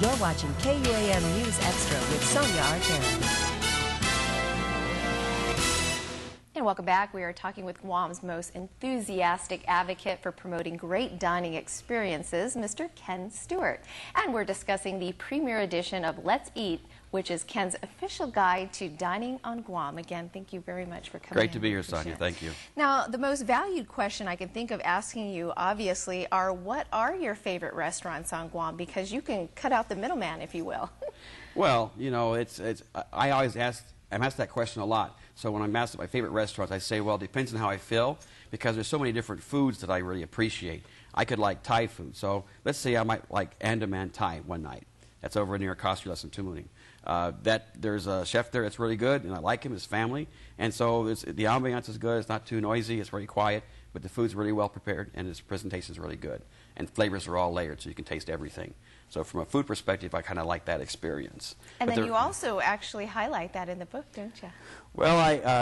You're watching KUAM News Extra with Sonia Artero. And welcome back. We are talking with Guam's most enthusiastic advocate for promoting great dining experiences, Mr. Ken Stewart. And we're discussing the premiere edition of Let's Eat, which is Ken's official guide to dining on Guam. Again, thank you very much for coming. Great to be here, Sonia. Thank you. Now, the most valued question I can think of asking you, obviously, are what are your favorite restaurants on Guam? Because you can cut out the middleman, if you will. Well, you know, I always I'm asked that question a lot. So when I'm asked my favorite restaurants, I say, well, it depends on how I feel, because there's so many different foods that I really appreciate. I could like Thai food. So let's say I might like Andaman Thai one night. That's over near Kostulas and Tumuning. There's a chef there that's really good, and I like him, his family. And so the ambiance is good. It's not too noisy. It's very quiet. But the food's really well prepared, and his presentation is really good. And flavors are all layered, so you can taste everything. So from a food perspective, I kind of like that experience. And then you also actually highlight that in the book, don't you? Well,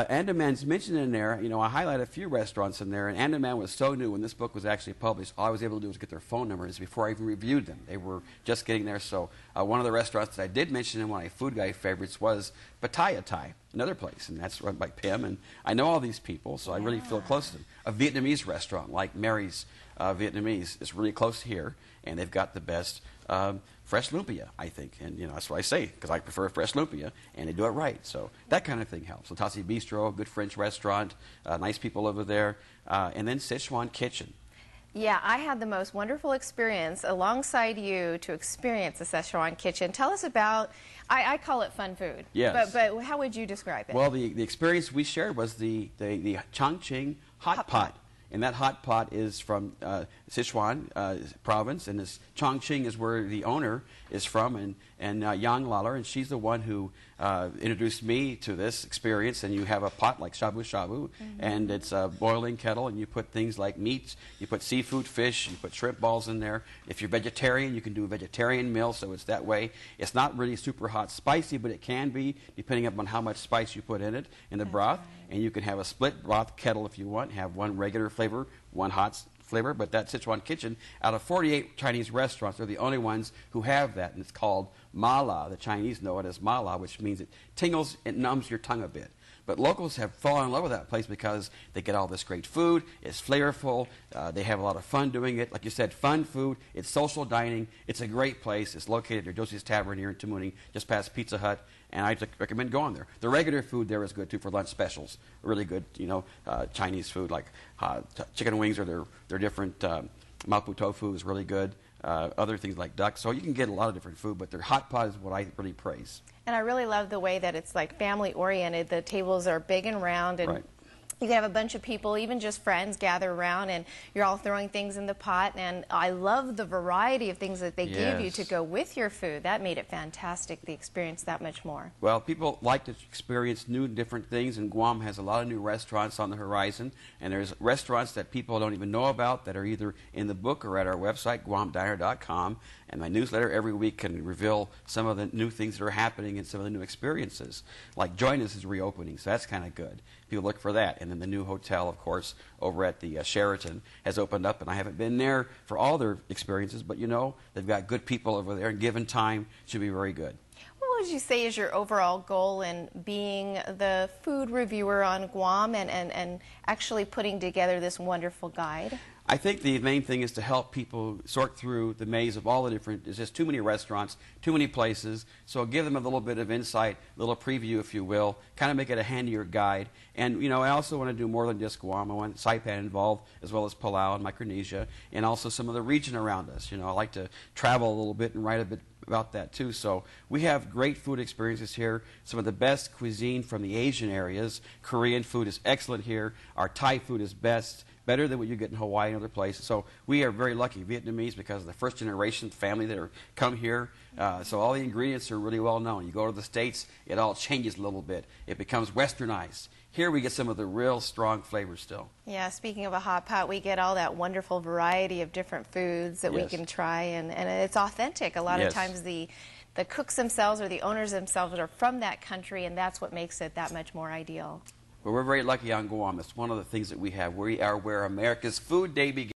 Andaman's mentioned in there. You know, I highlight a few restaurants in there, and Andaman was so new when this book was actually published. All I was able to do was get their phone numbers before I even reviewed them. They were just getting there. So one of the restaurants that I did mention in one of my Food Guide favorites was Pattaya Thai, another place, and that's run by Pim. And I know all these people, so I really feel close to them. A Vietnamese restaurant like Mary's Vietnamese is really close here, and they've got the best fresh lumpia, I think. And, you know, that's what I say, because I prefer fresh lumpia, and they do it right. So that kind of thing helps. So Tassi Bistro, a good French restaurant, nice people over there, and then Sichuan Kitchen. Yeah, I had the most wonderful experience alongside you to experience the Sichuan Kitchen. Tell us about, I call it fun food. Yes. But how would you describe it? Well, the experience we shared was the Chongqing hot pot. And that hot pot is from Sichuan province, and this Chongqing is where the owner is from, and Yang Laler, and she's the one who introduced me to this experience. And you have a pot like shabu shabu, and it's a boiling kettle, and you put things like meats, you put seafood, fish, you put shrimp balls in there. If you're vegetarian, you can do a vegetarian meal, so it's that way. It's not really super hot spicy, but it can be, depending upon how much spice you put in it, in the broth. Right. And you can have a split broth kettle if you want, have one regular flavor, one hot flavor. But that Sichuan Kitchen, out of 48 Chinese restaurants, they're the only ones who have that, and it's called mala. The Chinese know it as mala, which means it tingles, it numbs your tongue a bit. But locals have fallen in love with that place because they get all this great food, it's flavorful, they have a lot of fun doing it. Like you said, fun food, it's social dining, it's a great place. It's located at Josie's Tavern here in Tumuning, just past Pizza Hut, and I recommend going there. The regular food there is good too for lunch specials. Really good, you know, Chinese food like chicken wings or their different mapo tofu is really good. Other things like duck. So you can get a lot of different food, but their hot pot is what I really praise. And I really love the way that it's like family oriented. The tables are big and round, and you can have a bunch of people, even just friends, gather around, and you're all throwing things in the pot. And I love the variety of things that they give you to go with your food. That made it fantastic, the experience that much more. Well, people like to experience new, different things, and Guam has a lot of new restaurants on the horizon. And there's restaurants that people don't even know about that are either in the book or at our website, guamdiner.com. And my newsletter every week can reveal some of the new things that are happening and some of the new experiences. Like Join Us is reopening, so that's kind of good. People look for that. And then the new hotel, of course, over at the Sheraton has opened up, and I haven't been there for all their experiences, but you know, they've got good people over there, and given time, should be very good. What would you say is your overall goal in being the food reviewer on Guam and actually putting together this wonderful guide? I think the main thing is to help people sort through the maze of all the different, there's just too many restaurants, too many places, so give them a little bit of insight, a little preview, if you will, kind of make it a handier guide. And, you know, I also want to do more than just Guam. I want Saipan involved, as well as Palau and Micronesia, and also some of the region around us. You know, I like to travel a little bit and write a bit about that too. So we have great food experiences here, some of the best cuisine from the Asian areas. Korean food is excellent here. Our Thai food is better than what you get in Hawaii and other places. So we are very lucky, Vietnamese, because of the first generation family that are come here. So all the ingredients are really well known. You go to the States, it all changes a little bit. It becomes westernized. Here we get some of the real strong flavors still. Yeah, speaking of a hot pot, we get all that wonderful variety of different foods that we can try, and it's authentic. A lot of times the cooks themselves or the owners themselves are from that country, and that's what makes it that much more ideal. Well, we're very lucky on Guam. It's one of the things that we have. We are where America's Food Day begins.